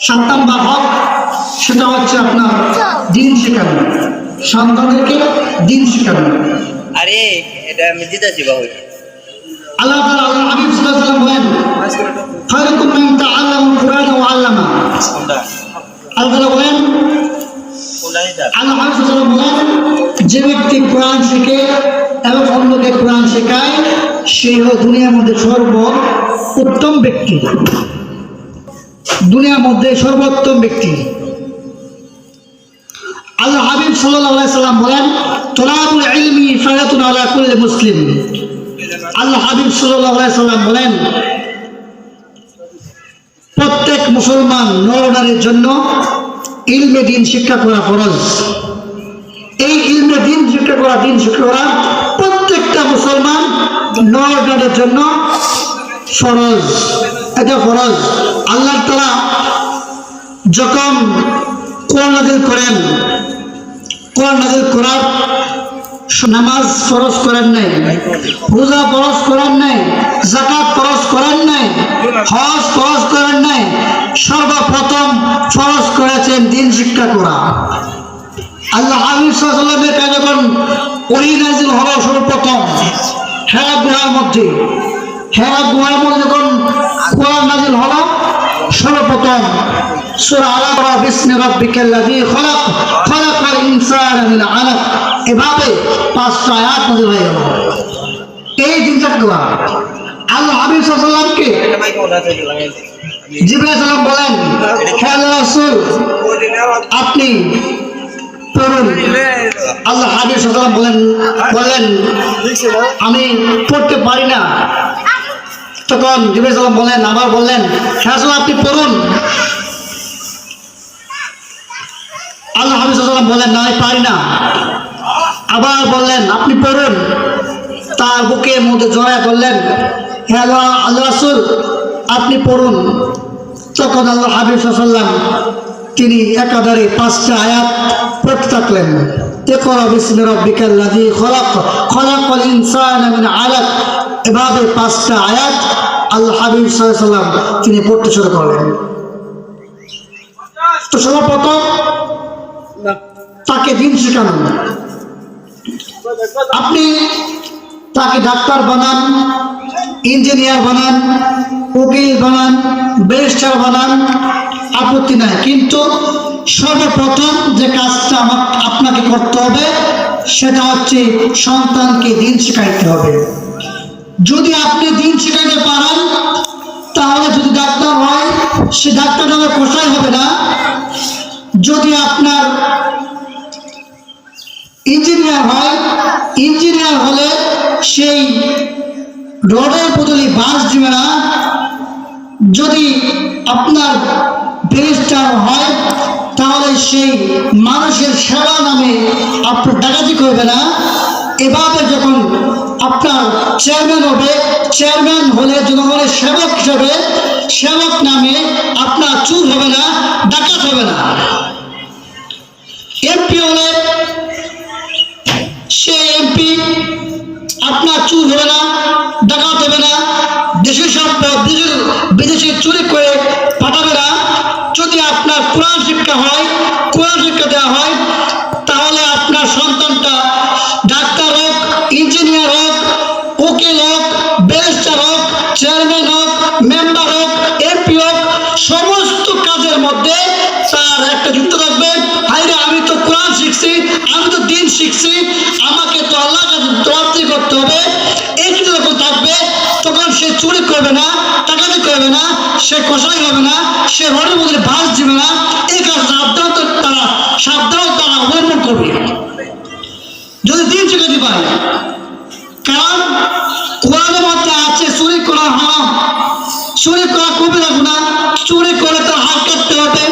7 number হক সেটা হচ্ছে আপনার দিন শেখানো, সন্তানদেরকে দিন শেখানো। আরে এটা আমি দিতেছি বাবু। আল্লাহ তাআলা আল্লাহ হাবিব সাল্লাল্লাহু আলাইহি ওয়াসাল্লাম বলেন, খায়রুকুম মান তাআল্লামা আল-কুরআন ওয়া আল্লামা। আল্লাহ তাআলা বলেন, আল্লাহ হাবিব সাল্লাল্লাহু আলাইহি ওয়াসাল্লাম বলেন, যে ব্যক্তি কোরআন শেখে এবং অন্যকে কোরআন শেখায় সে হলো দুনিয়ার মধ্যে সর্বোত্তম ব্যক্তি, দুনিয়ার মধ্যে সর্বোত্তম ব্যক্তি। আল্লাহ হাবিব সাল্লাল্লাহু আলাইহি ওয়াসাল্লাম বলেন, তুলাবুল ইলমি ফারাতুন আলা কুল্লি মুসলিম। আল্লাহ হাবিব সাল্লাল্লাহু আলাইহি ওয়াসাল্লাম বলেন, প্রত্যেক মুসলমান নর-নারীর জন্য ইলমে দ্বীন শিক্ষা করা ফরজ। এই ইলমে দ্বীন শিক্ষা করা প্রত্যেকটা মুসলমান নর-নারীর জন্য ফরজ, এটা ফরজ। আল্লাহ তাআলা যখন কোরআন নাযিল করেন, কোরআন নাযিল করার নামাজ ফরজ করেন নাই, রোজা ফরজ করেন নাই, যাকাত ফরজ করেন নাই, হজ ফরজ করেন নাই, সর্বপ্রথম ফরজ করেছেন দ্বীন শিক্ষা করা। আল্লাহ হাবিব সাল্লাল্লাহু আলাইহি ওয়াসাল্লামের যখন ওহী নাযিল হলো সর্বপ্রথম হেরা গুহার মধ্যে, যখন কোরআন নাযিল হলো সর্বপ্রথম সূরা আল-ইকরা বিসমি রাব্বিকাল্লাযী খালাক খালাকাল ইনসানা মিন আলাক, এভাবে 5টা আয়াত নাযিল হয়ে গেল। এই দিনটা দোয়া আল্লাহ হাবিব সাল্লাল্লাহু আলাইহি ওয়াসাল্লামকে জিবরাইল সালাম বলেন, হে আল্লাহর রাসূল আপনি পড়ুন। আল্লাহ হাবিব সাল্লাল্লাহু আলাইহি ওয়াসাল্লাম বলেন আমি পড়তে পারি না। তখন জিবরাইল সালাম বলেন, আবার বললেন, হে রাসূল আপনি পড়ুন। আল্লাহ হাবিব সাল্লাল্লাহু আলাইহি ওয়াসাল্লাম বলেন, না আমি পারি না। আবার বললেন আপনি পড়ুন। তার বুকের মধ্যে জড়ায় ধরলেন, হে আল্লাহ রাসূল আপনি পড়ুন। তখন আল্লাহ হাবিব সাল্লাল্লাহু আলাইহি ওয়াসাল্লাম তিনি একাধারে 5টা আয়াত পড়তে থাকলেন। ইকরা বিসমি রাব্বিকাল্লাযী খালাক খালাকাল ইনসানা মিন আলাক, এভাবে 5টা আয়াত আল্লাহ হাবিব সাল্লাল্লাহু আলাইহি ওয়াসাল্লাম তিনি পড়তে শুরু করলেন। তো সর্বপ্রথম তাকে দ্বীন শেখানো। আপনি তাকে ডাক্তার বানান, ইঞ্জিনিয়ার বানান, উকিল বানান, ব্যারিস্টার বানান, আপত্তি নাই, কিন্তু সর্বপ্রথম যে কাজটা আপনাকে করতে হবে সেটা হচ্ছে সন্তানকে দ্বীন শেখাইতে হবে। যদি আপনি দ্বীন শেখাইতে পারেন তাহলে যদি ডাক্তার হয় সে ডাক্তার নামে কষাই হবে না। যদি আপনার ইঞ্জিনিয়ার হয়, ইঞ্জিনিয়ার হলে সেই রোডের বদলে বাস দিবে না। যদি আপনার ব্যারিস্টার হয় তাহলে সেই মানুষের সেবা নামে আপনার ডাকাতি করবে না। এভাবে যখন আপনার চেয়ারম্যান হবে, চেয়ারম্যান হলে জনগণের সেবক হিসাবে সেবক নামে আপনার চুর হবে না, ডাকাত হবে না। এমপি হলে সে এমপি আপনার চুর হবে না, ডাকাত হবে না, দেশের সম্পদ বিদেশে চুরি করে পাঠাবে না। যদি আপনার কোরআন শিক্ষা হয়, কোরআন শিক্ষা দেওয়া হয় তাহলে আপনার সন্তানটা ডাক্তার হোক, ইঞ্জিনিয়ার হোক, উকিল হোক, ব্যারিস্টার হোক, চেয়ারম্যান হোক, মেম্বার হোক, এমপি হোক, সমস্ত কাজের মধ্যে তার একটা যুক্ত থাকবে, হাইরে আমি তো কোরআন শিখছি, আমি তো দ্বীন শিখছি, আমাকে তো আল্লাহর কাছে দোয়াতি করতে হবে। এই যদি যখন থাকবে তখন সে চুরি করবে না, ডাকাতি করবে না, সে কষাই হবে না, সে রোডের মধ্যে বাস দিবে না। এই কাজ সাবধান তারা অবলম্বন করবে যদি দ্বীন শিখাতে পারে। কারণ কোরআনের মধ্যে আছে চুরি করা হারাম, চুরি করা কবিরা গুনাহ, চুরি করে তার হাত কাটতে হবে।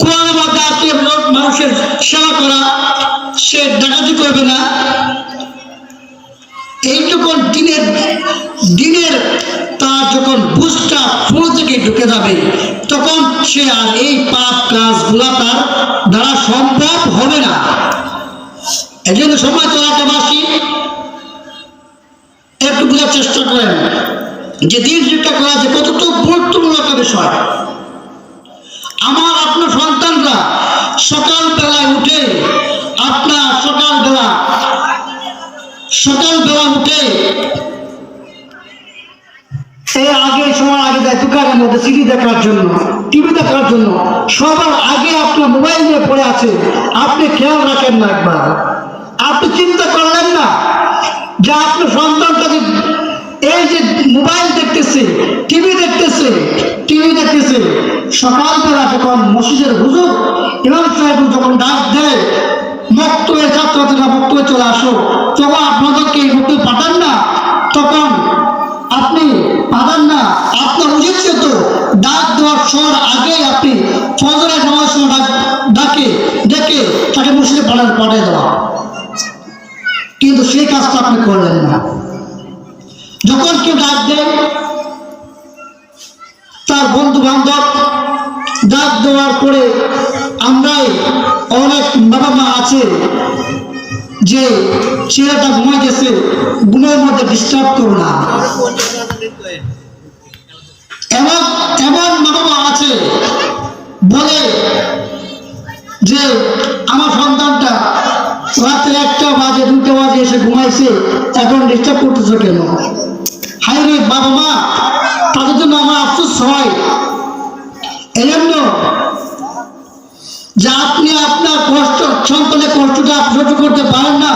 কোরআনের মধ্যে আছে মানুষের সেবা করা, সে ডাকাতি করবে না। এইটুকু দিনের তার যখন বুঝটা ফুল থেকে ঢুকে যাবে তখন সে আর এই পাপ কাজগুলা তার দ্বারা সম্ভব হবে না। এই জন্য সময় তো এলাকাবাসী একটু বোঝার চেষ্টা করেন। যে দিন শিক্ষা করা যে কতটুকু গুরুত্বপূর্ণ একটা বিষয়। আমার আপনার সন্তানরা সকালবেলায় উঠে আপনার সকালবেলা উঠে সময় আগে যায় দোকানের মধ্যে সিডি দেখার জন্য, টিভি দেখার জন্য, সবার আগে আপনার মোবাইল নিয়ে পড়ে আছে। আপনি খেয়াল রাখেন না, একবার আপনি চিন্তা করলেন না যে আপনার সন্তানটা এই যে মোবাইল দেখতেছে, টিভি দেখতেছে, সকালবেলা যখন মসজিদের হুজুর ইমাম সাহেব যখন ডাক দেয়, মুক্ত হয়ে ছাত্রছাত্রীরা মুক্ত হয়ে চলে আসো, তখন আপনাদেরকে এই মুক্ত পাঠান না, তখন আপনি পাঠান না। আপনার উচিত ছিল তো ডাক দেওয়ার সময় আগে আপনি ফজরের নামাজের সময় ডাকে ডেকে তাকে মসজিদে পাঠিয়ে দেওয়া, কিন্তু সেই কাজটা আপনি করলেন না। যখন কেউ ডাক দেয়, তার বন্ধু বান্ধব ডাক দেওয়ার পরে আমরাই অনেক বাবা মা আছে যে ছেলেটা ঘুমাইতেছে, ঘুমের মধ্যে ডিস্টার্ব করো না। এমন বাবা মা আছে বলে যে আমার সন্তানটা রাত্রে 1টা বাজে 2টা বাজে এসে ঘুমাইছে, এখন ডিস্টার্ব করতেছে কেন? হাই রে বাবা মা, তাদের জন্য আমার আফসোস হয়। এই জন্য যে আপনি আপনার কষ্ট, সন্তানের কষ্টটা সহ্য করতে পারেন না,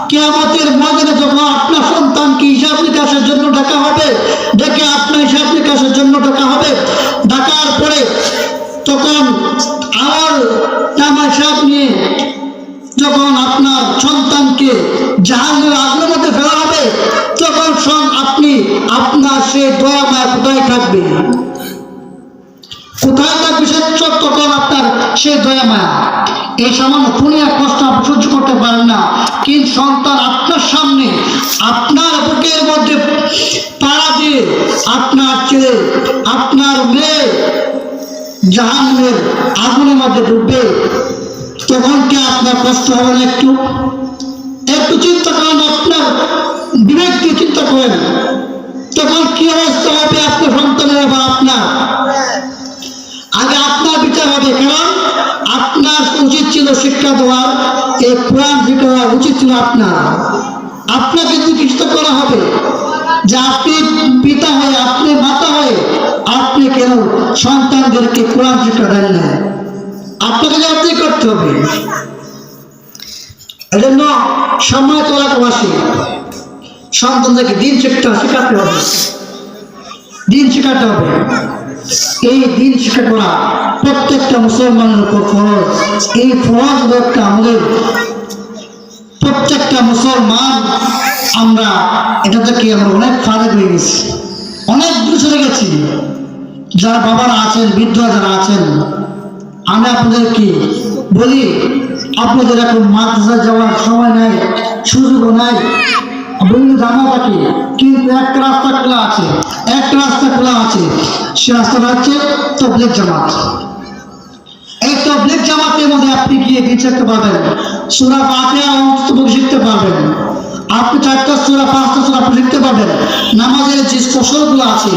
কিয়ামতের ময়দানে যখন আপনার সন্তানকে হিসাব নিকাশের জন্য ডাকা হবে, ডেকে আপনার হিসাব নিকাশের জন্য ডাকা হবে, ডাকার পরে তখন আমার নামা হিসাব নিয়ে যখন আপনার সন্তানকে জাহান্নামের আগুনের মধ্যে ফেলা হবে, তখন আপনি আপনার সেই দয়া মায়া কোথায় থাকবে? কোথায় থাকবে সে? তখন আপনার সেই দয়া মায়া, এই সামান্য দুনিয়া কষ্ট আপনি সহ্য করতে পারেন না, কিন্তু সন্তান আপনার সামনে আপনার বুকের মধ্যে পাড়া দিয়ে আপনার ছেলে, আপনার মেয়ে জাহান্নামের আগুনের মধ্যে ডুববে, তখন কি আপনার কষ্ট হবে না? একটু চিন্তা করেন, আপনার বিবেক দিয়ে চিন্তা করেন, তখন কি অবস্থা হবে আপনার সন্তানের বা আপনার? আগে আপনার বিচার হবে, কারণ আপনার উচিত ছিল শিক্ষা দেওয়ার, এই কোরআন শিক্ষা দেওয়া উচিত ছিল আপনাকে চিকিৎসা করা হবে যে আপনি পিতা হয়ে, আপনি মাতা হয়ে আপনি কেন সন্তানদেরকে কোরআন শিক্ষা দেন না? আপনাকে জবাবদিহি করতে হবে। এই জন্য সময় এলাকাবাসী সন্তানদেরকে দিন শিক্ষা শেখাতে হবে, দিন শেখাতে হবে। এই দিন শিক্ষা করা প্রত্যেকটা মুসলমানের উপর ফরজ। এই ফরজ একটা আমাদের প্রত্যেকটা মুসলমান, আমরা এটা থেকে আমরা অনেক ফারাক হয়ে গেছি, অনেক দূর চলে গেছি। যারা বাবারা আছেন, বৃদ্ধরা যারা আছেন, আমি আপনাদেরকে বলি, আপনাদের এখন মাদ্রাসায় যাওয়ার সময় নাই, সুযোগও নাই, বিভিন্ন জানা থাকে, কিন্তু একটা রাস্তা খোলা আছে, সে রাস্তাটা হচ্ছে তাবলীগ জামাত। এই তাবলীগ জামাতের মধ্যে আপনি গিয়ে দিন শিখতে পারবেন, সূরা ফাতিহা শিখতে পারবেন, আপনি 4টা সূরা 5টা সূরা শিখতে পারবেন। নামাজের যে কৌশলগুলো আছে,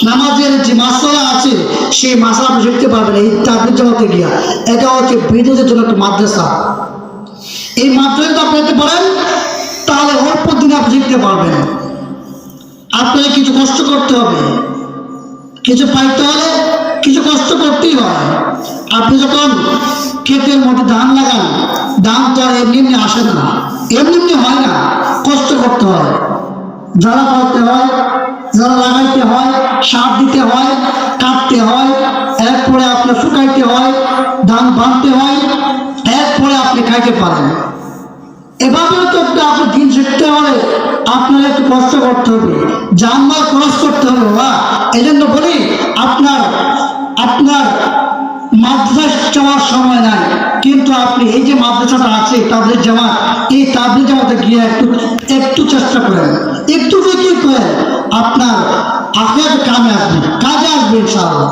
নামাজের যে মাসালা আছে, সেই মাসালা আপনি শিখতে পারবেন এই তাবলীগ জামাতে গিয়া। এটা হচ্ছে বিদ্যুতের জন্য একটা মাদ্রাসা। এই মাদ্রাসা আপনি যেতে পারেন, তাহলে অল্প দিনে আপনি শিখতে পারবেন। আপনাকে কিছু কষ্ট করতে হবে, কিছু পাইতে হলে কিছু কষ্ট করতেই হয়। আপনি যখন ক্ষেতের মধ্যে ধান লাগান, ধান তো আর এমনি এমনি আসে না, এমনি হয় না, কষ্ট করতে হয়, জ্বালা করতে হয়, জ্বালা লাগাইতে হয়, সার দিতে হয়, কাটতে হয়, এরপরে আপনার শুকাইতে হয়, ধান বাঁধতে হয়, এরপরে আপনি খাইতে পারেন। এভাবে তো আপনি দিন শিখতে হলে আপনার একটু কষ্ট করতে হবে, জানমাল খরচ করতে হবে বাবা। এই জন্য বলি, আপনার মাদ্রাসায় যাওয়ার সময় নাই, কিন্তু আপনি এই যে মাদ্রাসাটা আছে তাবলীগ জামাত, এই তাবলীগ জামাতে গিয়ে একটু চেষ্টা করেন, একটু ফিকির করেন, আপনার আখিরাতে কাজে আসবে ইনশাআল্লাহ।